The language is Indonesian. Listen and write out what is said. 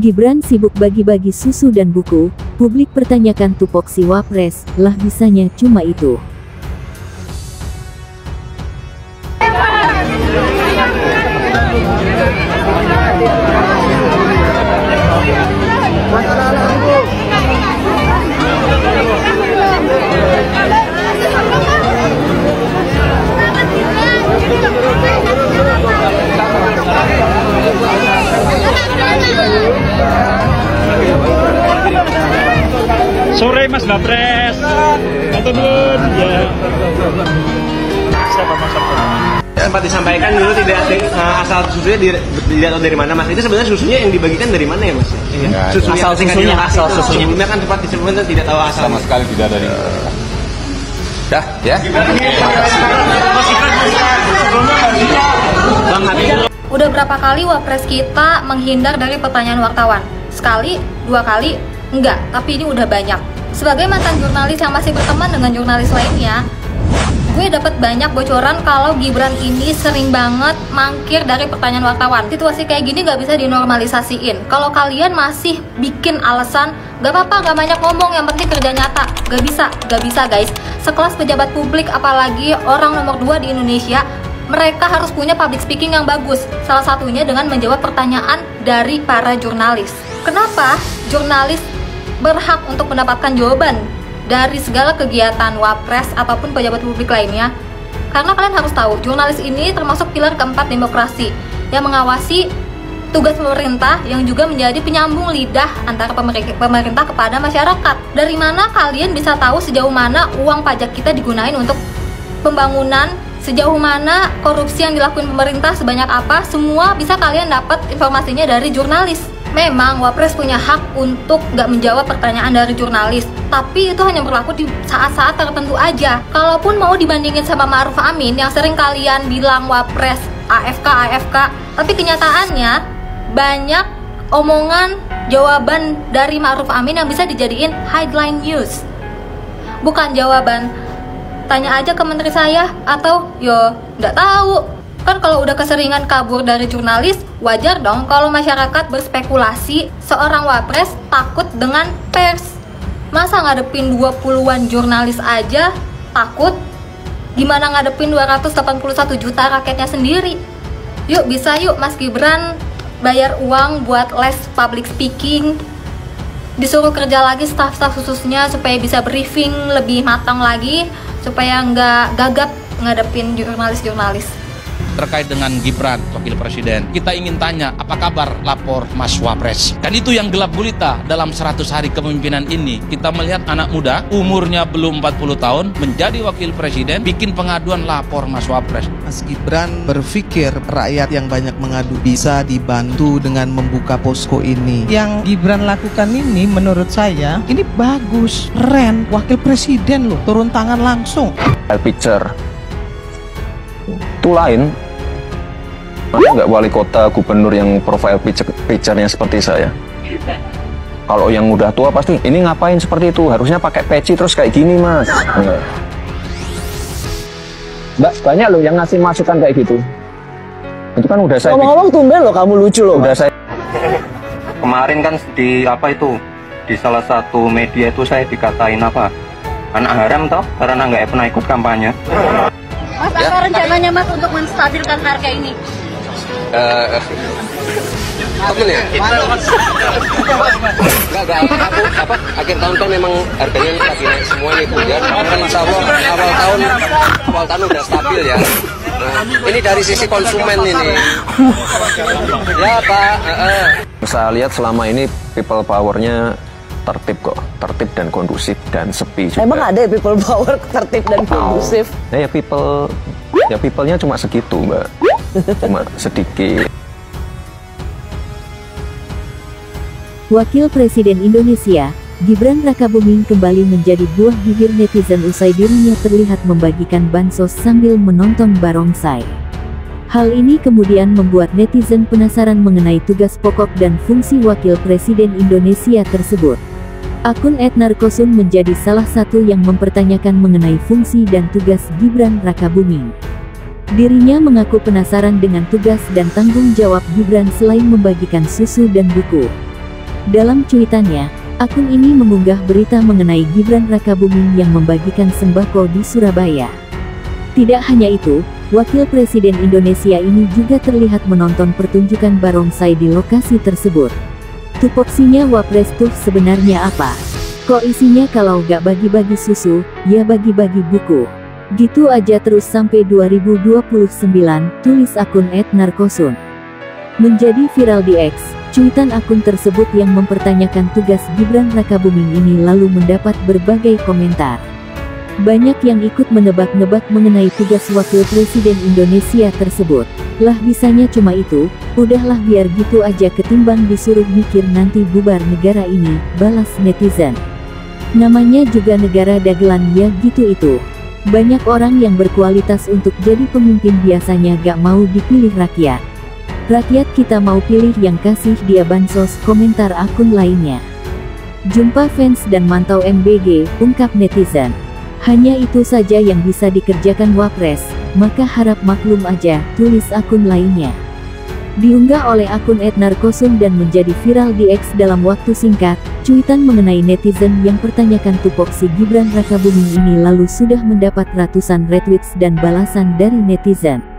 Gibran sibuk bagi-bagi susu dan buku, publik pertanyakan tupoksi Wapres, lah bisanya cuma itu. Sore Mas Wapres, atau belum? Ya. Siapa Mas Wapres? Sempat disampaikan dulu tidak asal susunya dilihat dari mana Mas? Itu sebenarnya susunya yang dibagikan dari mana ya Mas? Iya. Asal susunya. Sebelumnya kan sempat disebutkan tidak tahu asal. Sama sekali tidak dari. Dah, ya. Bang Habib. Udah berapa kali Wapres kita menghindar dari pertanyaan wartawan? Sekali, 2 kali, enggak, tapi ini udah banyak. Sebagai mantan jurnalis yang masih berteman dengan jurnalis lainnya, gue dapat banyak bocoran kalau Gibran ini sering banget mangkir dari pertanyaan wartawan. Situasi kayak gini gak bisa dinormalisasiin. Kalau kalian masih bikin alasan, gak apa-apa, gak banyak ngomong, yang penting kerja nyata. Gak bisa guys. Sekelas pejabat publik, apalagi orang nomor 2 di Indonesia, mereka harus punya public speaking yang bagus. Salah satunya dengan menjawab pertanyaan dari para jurnalis. Kenapa jurnalis berhak untuk mendapatkan jawaban dari segala kegiatan Wapres ataupun pejabat publik lainnya? Karena kalian harus tahu, jurnalis ini termasuk pilar keempat demokrasi yang mengawasi tugas pemerintah, yang juga menjadi penyambung lidah antara pemerintah kepada masyarakat. Dari mana kalian bisa tahu sejauh mana uang pajak kita digunain untuk pembangunan, sejauh mana korupsi yang dilakukan pemerintah, sebanyak apa? Semua bisa kalian dapat informasinya dari jurnalis. Memang Wapres punya hak untuk gak menjawab pertanyaan dari jurnalis, tapi itu hanya berlaku di saat-saat tertentu aja. Kalaupun mau dibandingin sama Ma'ruf Amin yang sering kalian bilang Wapres AFK, tapi kenyataannya banyak omongan jawaban dari Ma'ruf Amin yang bisa dijadiin headline news, bukan jawaban. Tanya aja ke menteri saya, atau yo nggak tahu. Kan kalau udah keseringan kabur dari jurnalis, wajar dong kalau masyarakat berspekulasi seorang Wapres takut dengan pers. Masa ngadepin 20-an jurnalis aja takut? Gimana ngadepin 281 juta rakyatnya sendiri? Yuk bisa yuk Mas Gibran bayar uang buat les public speaking, disuruh kerja lagi staf-staf khususnya supaya bisa briefing lebih matang lagi, supaya nggak gagap ngadepin jurnalis-jurnalis. Terkait dengan Gibran, Wakil Presiden, kita ingin tanya, apa kabar lapor Mas Wapres? Dan itu yang gelap gulita dalam 100 hari kepemimpinan ini. Kita melihat anak muda, umurnya belum 40 tahun, menjadi Wakil Presiden, bikin pengaduan lapor Mas Wapres. Mas Gibran berpikir rakyat yang banyak mengadu bisa dibantu dengan membuka posko ini. Yang Gibran lakukan ini menurut saya, ini bagus, keren. Wakil Presiden loh, turun tangan langsung. Picture itu lain, mana nggak wali kota, gubernur yang profile picture-nya seperti saya. Kalau yang udah tua pasti ini ngapain seperti itu, harusnya pakai peci terus kayak gini Mas. Mbak, banyak loh yang ngasih masukan kayak gitu. Itu kan udah saya ngomong-ngomong tumben loh kamu lucu loh. Udah saya kemarin kan di apa itu, di salah satu media itu saya dikatain apa, anak haram toh karena nggak pernah ikut kampanye. Mas, apa rencananya Mas untuk menstabilkan harga ini? temen ya? Enggak, aku akhir tahun kan memang harganya lagi naik semua nih Bu ya. Insya Allah awal tahun udah stabil ya. Nah, ini dari sisi konsumen ini. Ya Pak. Saya lihat selama ini people power-nya tertib kok, tertib dan kondusif dan sepi juga. Emang ada ya people power tertib dan kondusif? Ya people-nya cuma segitu Mbak, cuma sedikit. Wakil Presiden Indonesia, Gibran Rakabuming kembali menjadi buah bibir netizen usai dirinya terlihat membagikan bansos sambil menonton barongsai. Hal ini kemudian membuat netizen penasaran mengenai tugas pokok dan fungsi Wakil Presiden Indonesia tersebut. Akun @narkosun menjadi salah satu yang mempertanyakan mengenai fungsi dan tugas Gibran Rakabuming. Dirinya mengaku penasaran dengan tugas dan tanggung jawab Gibran selain membagikan susu dan buku. Dalam cuitannya, akun ini mengunggah berita mengenai Gibran Rakabuming yang membagikan sembako di Surabaya. Tidak hanya itu, Wakil Presiden Indonesia ini juga terlihat menonton pertunjukan barongsai di lokasi tersebut. Tupoksinya Wapres tuh sebenarnya apa? Kok isinya kalau gak bagi-bagi susu, ya bagi-bagi buku. Gitu aja terus sampai 2029, tulis akun @narkosun. Menjadi viral di X, cuitan akun tersebut yang mempertanyakan tugas Gibran Rakabuming ini lalu mendapat berbagai komentar. Banyak yang ikut menebak-nebak mengenai tugas Wakil Presiden Indonesia tersebut. Lah bisanya cuma itu, udahlah biar gitu aja ketimbang disuruh mikir nanti bubar negara ini, balas netizen. Namanya juga negara dagelan ya gitu itu. Banyak orang yang berkualitas untuk jadi pemimpin biasanya gak mau dipilih rakyat. Rakyat kita mau pilih yang kasih dia bansos, komentar akun lainnya. Jumpa fans dan mantau MBG, ungkap netizen. Hanya itu saja yang bisa dikerjakan Wapres, maka harap maklum aja, tulis akun lainnya. Diunggah oleh akun @narkosun dan menjadi viral di X dalam waktu singkat, cuitan mengenai netizen yang pertanyakan tupoksi Gibran Rakabuming ini lalu sudah mendapat ratusan retweets dan balasan dari netizen.